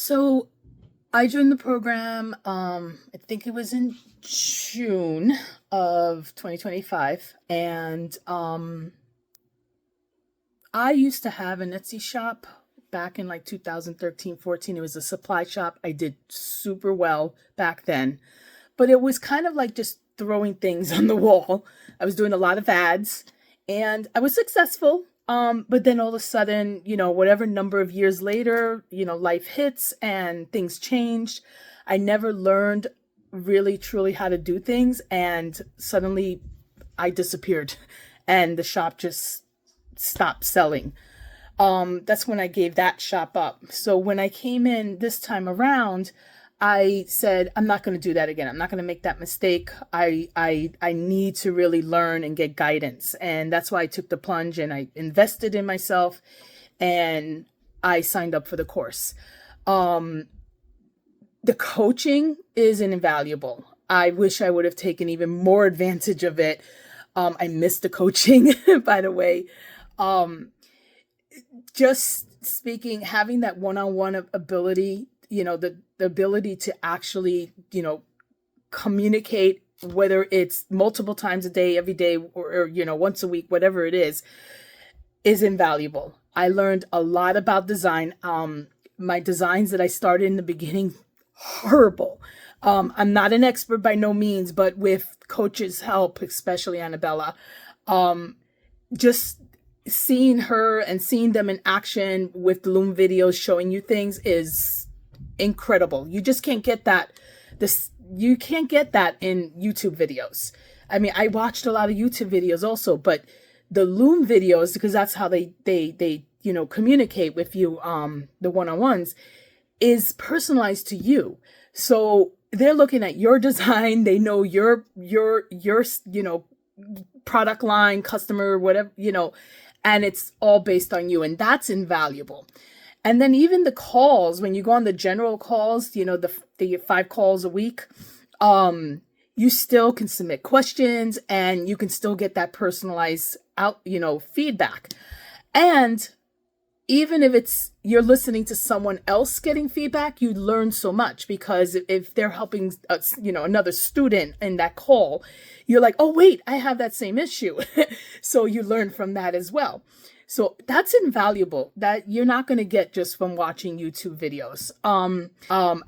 So I joined the program, I think it was in June of 2025. And I used to have an Etsy shop back in like 2013, 14. It was a supply shop. I did super well back then, but it was kind of like just throwing things on the wall. I was doing a lot of ads and I was successful. But then all of a sudden, whatever number of years later, life hits and things changed. I never learned really truly how to do things. And suddenly I disappeared and the shop just stopped selling. That's when I gave that shop up. So when I came in this time around, I said, I'm not going to do that again. I'm not going to make that mistake. I need to really learn and get guidance. And that's why I took the plunge and I invested in myself and I signed up for the course. The coaching is invaluable. I wish I would have taken even more advantage of it. I missed the coaching, by the way. Just speaking, having that one-on-one ability, the ability to actually, communicate, whether it's multiple times a day, every day, or once a week, whatever it is invaluable. I learned a lot about design. My designs that I started in the beginning, horrible. I'm not an expert by no means, but with coach's help, especially Annabella, just seeing her and seeing them in action with the Loom videos showing you things is incredible. You just can't get that. You can't get that in YouTube videos. I mean, I watched a lot of YouTube videos also, but the Loom videos, because that's how they communicate with you, the one-on-ones, is personalized to you. So they're looking at your design. They know your product line, customer, whatever, and it's all based on you. And that's invaluable. And then even the calls, when you go on the general calls, the 5 calls a week, you still can submit questions and you can still get that personalized feedback. And even if you're listening to someone else getting feedback, you learn so much, because if they're helping another student in that call, you're like, oh wait, I have that same issue. So you learn from that as well. So that's invaluable, that you're not going to get just from watching YouTube videos.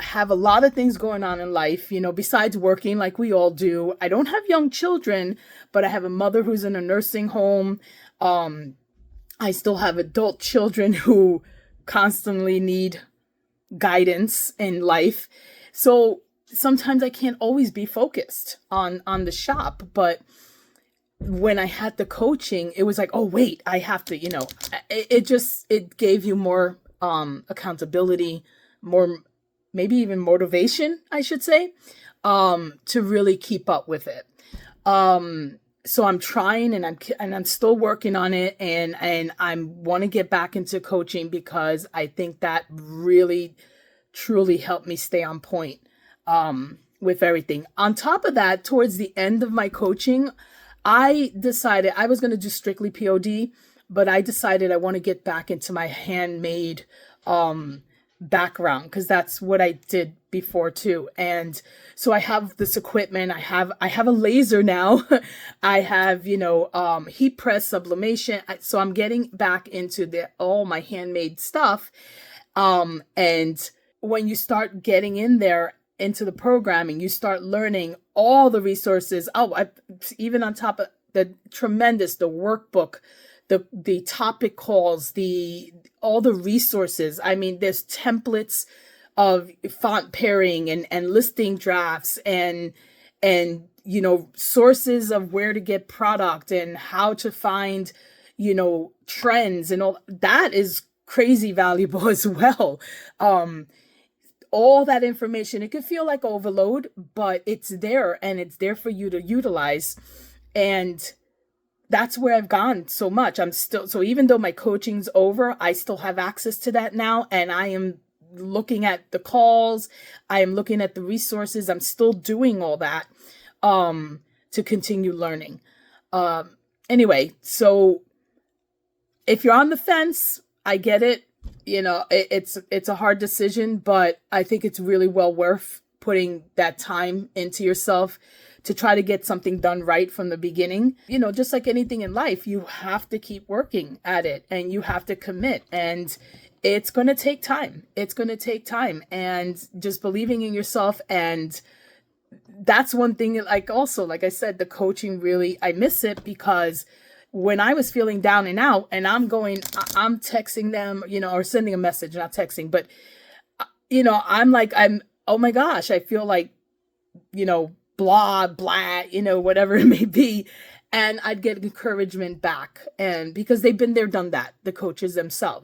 Have a lot of things going on in life, besides working like we all do. I don't have young children, but I have a mother who's in a nursing home. I still have adult children who constantly need guidance in life. So sometimes I can't always be focused on the shop, but when I had the coaching, it was like, oh wait, I have to, it gave you more accountability, more, maybe even motivation, I should say, to really keep up with it. So I'm trying and I'm still working on it, and I want to get back into coaching because I think that really truly helped me stay on point with everything. On top of that, towards the end of my coaching, I decided I was going to do strictly POD, but I decided I want to get back into my handmade background, because that's what I did before too. And so I have this equipment. I have a laser now. I have heat press, sublimation. So I'm getting back into all my handmade stuff. And when you start getting in there into the programming, you start learning all the resources. Even on top of the workbook, the topic calls, all the resources. I mean, there's templates of font pairing and listing drafts and sources of where to get product and how to find, trends, and all that is crazy valuable as well. All that information, it could feel like overload, but it's there, and it's there for you to utilize. And that's where I've gone so much. So even though my coaching's over, I still have access to that now. And I am looking at the calls. I am looking at the resources. I'm still doing all that, to continue learning. Anyway, so if you're on the fence, I get it. It's a hard decision, but I think it's really well worth putting that time into yourself to try to get something done right from the beginning. Just like anything in life, you have to keep working at it and you have to commit, and it's going to take time. It's going to take time, and just believing in yourself. And that's one thing, like, also, like I said, the coaching, really, I miss it, because when I was feeling down and out, and I'm texting them, or sending a message, not texting, but, oh my gosh, I feel like, blah, blah, whatever it may be. And I'd get encouragement back. And because they've been there, done that, the coaches themselves.